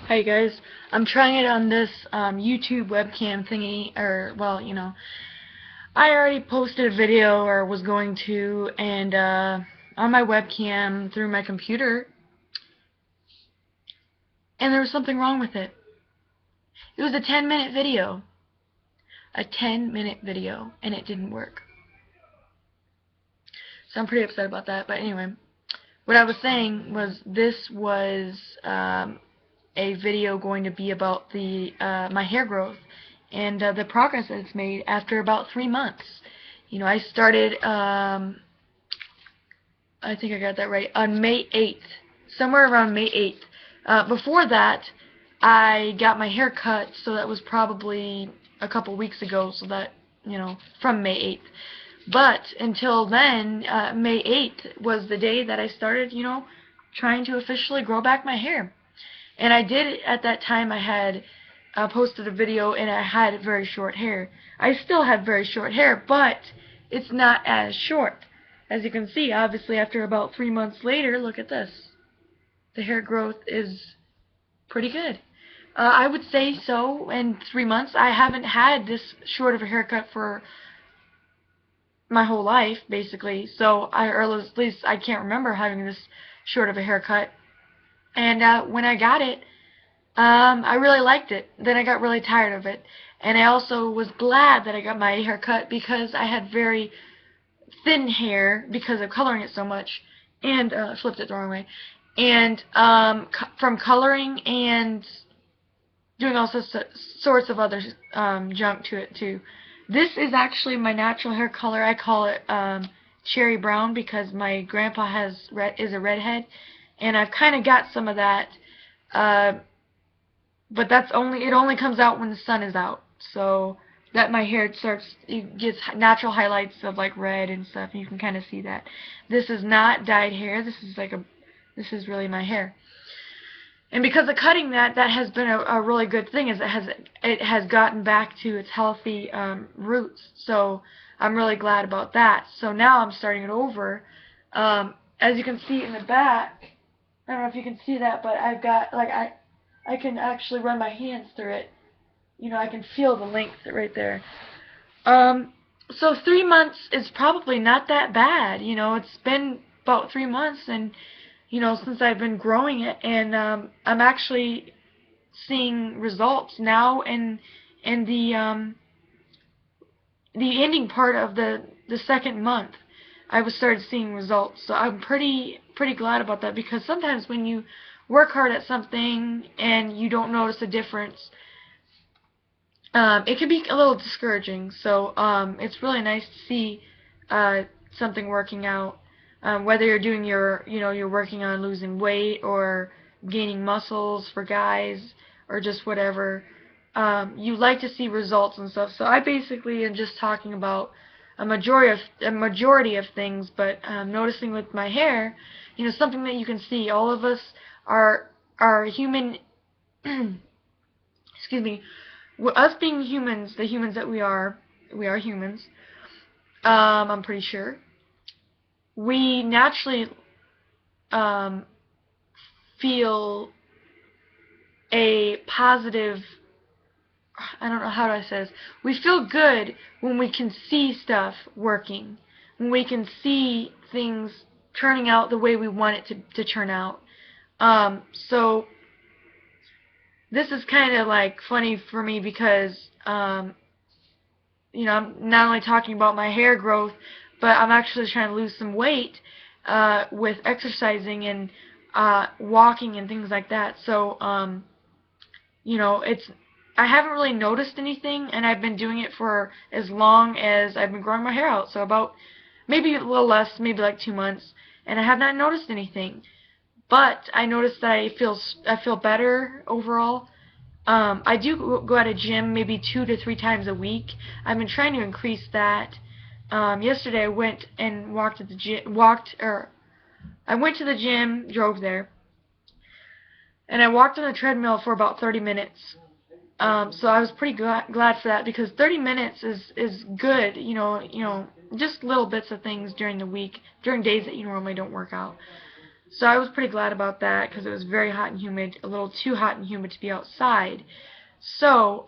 Hi guys, I'm trying it on this YouTube webcam thingy, I already posted a video, or was going to, and on my webcam through my computer, and there was something wrong with it. It was a 10-minute video. A 10-minute video, and it didn't work. So I'm pretty upset about that, but anyway, what I was saying was this was a video going to be about the my hair growth and the progress that it's made after about 3 months. I started, I think I got that right, on May 8th, somewhere around May 8th. Before that, I got my hair cut, so that was probably a couple weeks ago, so that, from May 8th. But until then, May 8th was the day that I started, trying to officially grow back my hair. And I did, at that time, I had posted a video, and I had very short hair. I still have very short hair, but it's not as short. As you can see, obviously, after about 3 months later, look at this. The hair growth is pretty good. I would say so. In 3 months, I haven't had this short of a haircut for my whole life, basically. So, or at least I can't remember having this short of a haircut. And when I got it, I really liked it. Then I got really tired of it. And I also was glad that I got my hair cut because I had very thin hair because of coloring it so much. And flipped it the wrong way. And from coloring and doing all sorts of other junk to it too. This is actually my natural hair color. I call it cherry brown because my grandpa is a redhead, and I've kind of got some of that, but it only comes out when the sun is out. So that my hair gets natural highlights of like red and stuff, and you can kind of see that. This is not dyed hair. This is really my hair. And because of cutting that has been a really good thing, is it has gotten back to its healthy roots. So I'm really glad about that. So now I'm starting it over. As you can see in the back, I don't know if you can see that, but I've got, like, I can actually run my hands through it. I can feel the length right there. So 3 months is probably not that bad. It's been about 3 months, and since I've been growing it, and I'm actually seeing results now in the ending part of the second month. I started seeing results, so I'm pretty glad about that, because sometimes when you work hard at something and you don't notice a difference, it can be a little discouraging. So it's really nice to see something working out. Whether you're doing you're working on losing weight or gaining muscles for guys, or just whatever, you like to see results and stuff. So I basically am just talking about a majority of things, but noticing with my hair, something that you can see. All of us are human. Excuse me. Us being humans, the humans that we are humans. I'm pretty sure. We naturally feel a positive, I don't know how do I say this, we feel good when we can see stuff working, when we can see things turning out the way we want it to turn out. So this is kind of like funny for me because I'm not only talking about my hair growth, but I'm actually trying to lose some weight with exercising and walking and things like that. So I haven't really noticed anything, and I've been doing it for as long as I've been growing my hair out. So about maybe a little less, maybe like 2 months, and I have not noticed anything. But I noticed that I feel better overall. I do go at a gym maybe 2 to 3 times a week. I've been trying to increase that. Yesterday I went and walked at the gym. I went to the gym, drove there, and I walked on the treadmill for about 30 minutes. So I was pretty glad for that, because 30 minutes is good. Just little bits of things during the week, during days that you normally don't work out. So I was pretty glad about that because it was very hot and humid, a little too hot and humid to be outside. So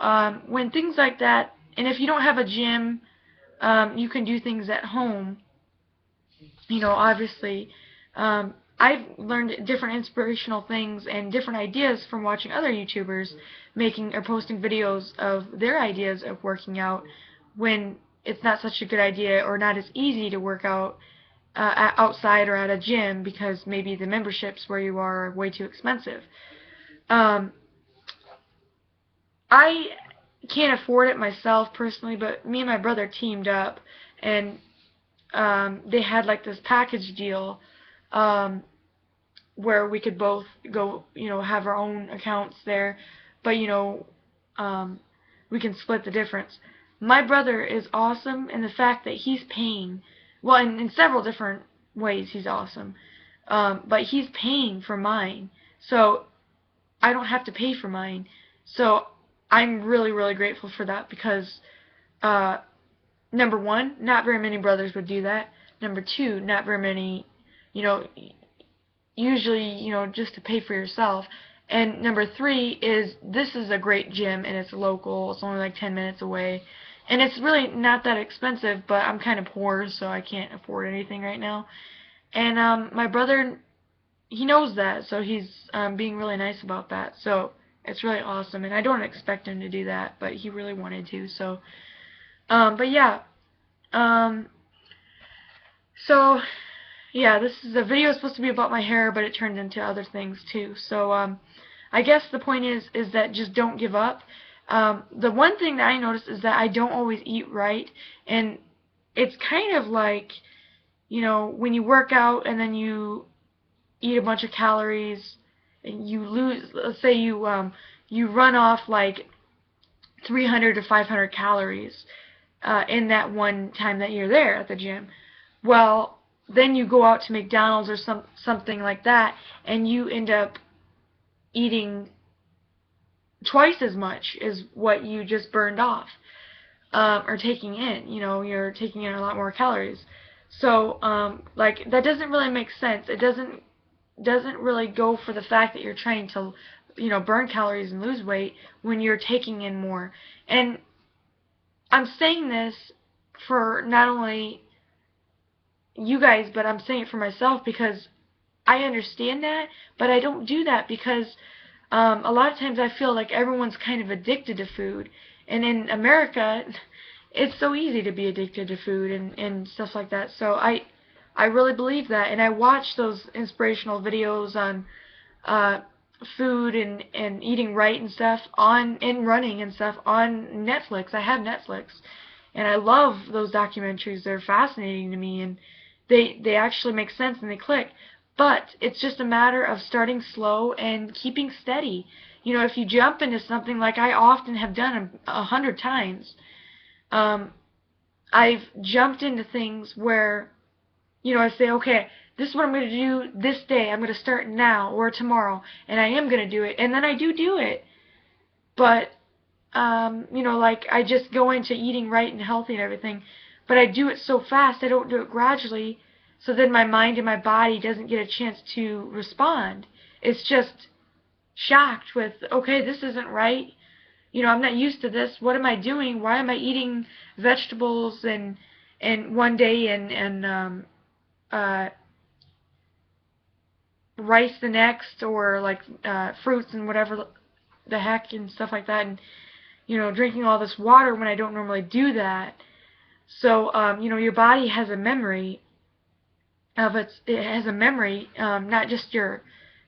when things like that, and if you don't have a gym, you can do things at home. You know, obviously, I've learned different inspirational things and different ideas from watching other YouTubers making or posting videos of their ideas of working out when it's not such a good idea or not as easy to work out outside or at a gym because maybe the memberships where you are way too expensive. I can't afford it myself personally, but me and my brother teamed up, and they had like this package deal where we could both go, you know, have our own accounts there, but you know, we can split the difference. My brother is awesome in the fact that he's paying, well, in several different ways he's awesome, but he's paying for mine, so I don't have to pay for mine. So I'm really, really grateful for that because, number one, not very many brothers would do that. Number two, not very many, you know, usually, you know, just to pay for yourself. And number three is this is a great gym and it's local. It's only like 10 minutes away. And it's really not that expensive, but I'm kind of poor, so I can't afford anything right now. And my brother, he knows that, so he's being really nice about that. So it's really awesome, and I don't expect him to do that, but he really wanted to. So, but yeah, so yeah, this is a video supposed to be about my hair, but it turned into other things too. So I guess the point is that just don't give up. The one thing that I noticed is that I don't always eat right, and it's kind of like, you know, when you work out and then you eat a bunch of calories and you lose, let's say you run off like 300 to 500 calories in that one time that you're there at the gym. Well, then you go out to McDonald's or something like that, and you end up eating twice as much as what you just burned off or taking in. You know, you're taking in a lot more calories. So like that doesn't really make sense. It doesn't really go for the fact that you're trying to, you know, burn calories and lose weight when you're taking in more. And I'm saying this for not only you guys, but I'm saying it for myself because I understand that, but I don't do that because a lot of times I feel like everyone's kind of addicted to food. And in America, it's so easy to be addicted to food and stuff like that. So I really believe that, and I watch those inspirational videos on food and eating right and stuff and running and stuff on Netflix. I have Netflix, and I love those documentaries. They're fascinating to me, and they actually make sense and they click. But it's just a matter of starting slow and keeping steady. You know, if you jump into something like I often have done 100 times, I've jumped into things where, you know, I say, okay, this is what I'm going to do this day. I'm going to start now or tomorrow, and I am going to do it. And then I do it. But, you know, like I just go into eating right and healthy and everything, but I do it so fast, I don't do it gradually, so then my mind and my body doesn't get a chance to respond. It's just shocked with, okay, this isn't right. You know, I'm not used to this. What am I doing? Why am I eating vegetables and one day and rice the next, or like fruits and whatever the heck and stuff like that, and you know, drinking all this water when I don't normally do that. So you know, your body has a memory of it has a memory, not just your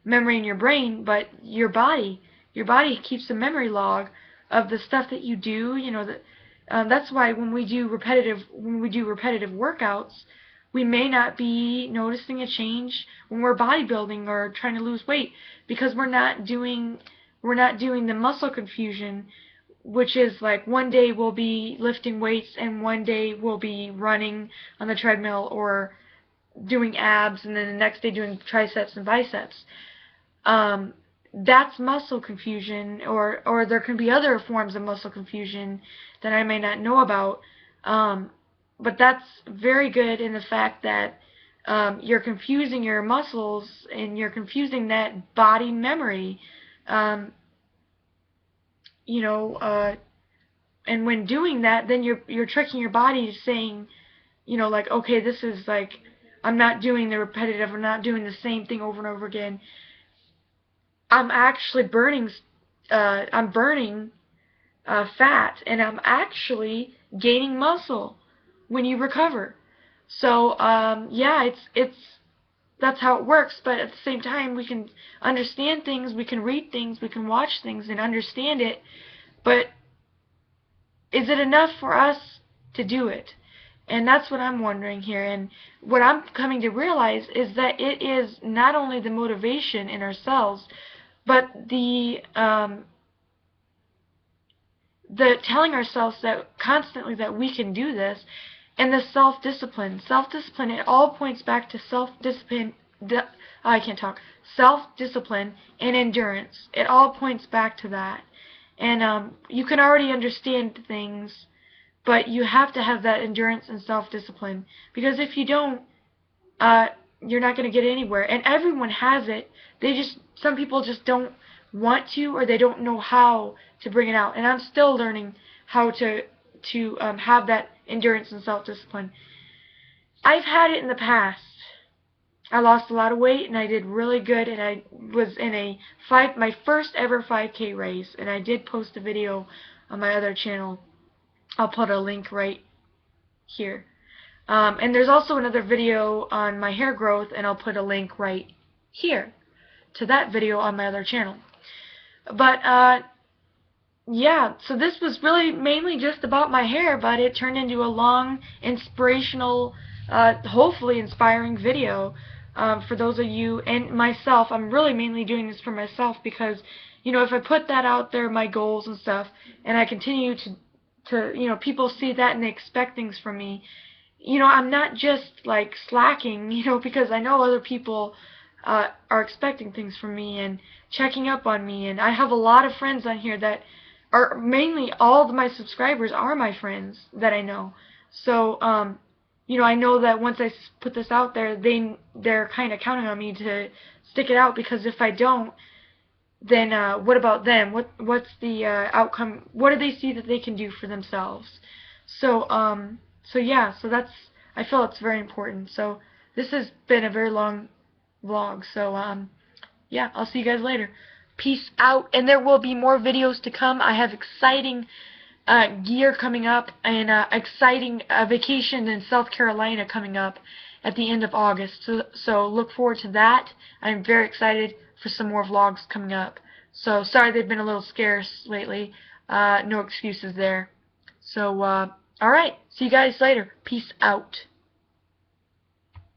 memory in your brain, but your body. Your body keeps a memory log of the stuff that you do. You know, that's why when we do repetitive workouts, we may not be noticing a change when we're bodybuilding or trying to lose weight, because we're not doing the muscle confusion, which is like one day we'll be lifting weights and one day we'll be running on the treadmill or doing abs, and then the next day doing triceps and biceps. That's muscle confusion, or there can be other forms of muscle confusion that I may not know about. But that's very good in the fact that you're confusing your muscles, and you're confusing that body memory. Um, you know, and when doing that, then you're tricking your body to saying, you know, like, okay, this is like, I'm not doing the repetitive, I'm not doing the same thing over and over again. I'm actually burning, I'm burning fat, and I'm actually gaining muscle when you recover. So yeah, it's that's how it works. But at the same time, we can understand things, we can read things, we can watch things and understand it. But is it enough for us to do it? And that's what I'm wondering here. And what I'm coming to realize is that it is not only the motivation in ourselves, but the telling ourselves that constantly that we can do this, and the self-discipline. Self-discipline, it all points back to self-discipline. I can't talk. Self-discipline and endurance. It all points back to that. And you can already understand things, but you have to have that endurance and self-discipline, because if you don't, you're not going to get anywhere. And everyone has it. Some people just don't want to, or they don't know how to bring it out. And I'm still learning how to have that endurance and self-discipline. I've had it in the past. I lost a lot of weight, and I did really good, and I was in my first ever 5K race, and I did post a video on my other channel. I'll put a link right here. And there's also another video on my hair growth, and I'll put a link right here to that video on my other channel. But yeah, so this was really mainly just about my hair, but it turned into a long, inspirational, hopefully inspiring video for those of you and myself. I'm really mainly doing this for myself because, you know, if I put that out there, my goals and stuff, and I continue to you know, people see that and they expect things from me, you know, I'm not just like slacking, you know, because I know other people are expecting things from me and checking up on me, and I have a lot of friends on here that are mainly, all of my subscribers are my friends that I know. So you know, I know that once I put this out there, they're kind of counting on me to stick it out, because if I don't, then what about them? What's the outcome? What do they see that they can do for themselves? So yeah, so I feel it's very important. So this has been a very long vlog. So yeah, I'll see you guys later. Peace out, and there will be more videos to come. I have exciting gear coming up, and exciting vacation in South Carolina coming up at the end of August. So look forward to that. I'm very excited for some more vlogs coming up. So sorry they've been a little scarce lately. No excuses there. So alright, see you guys later. Peace out.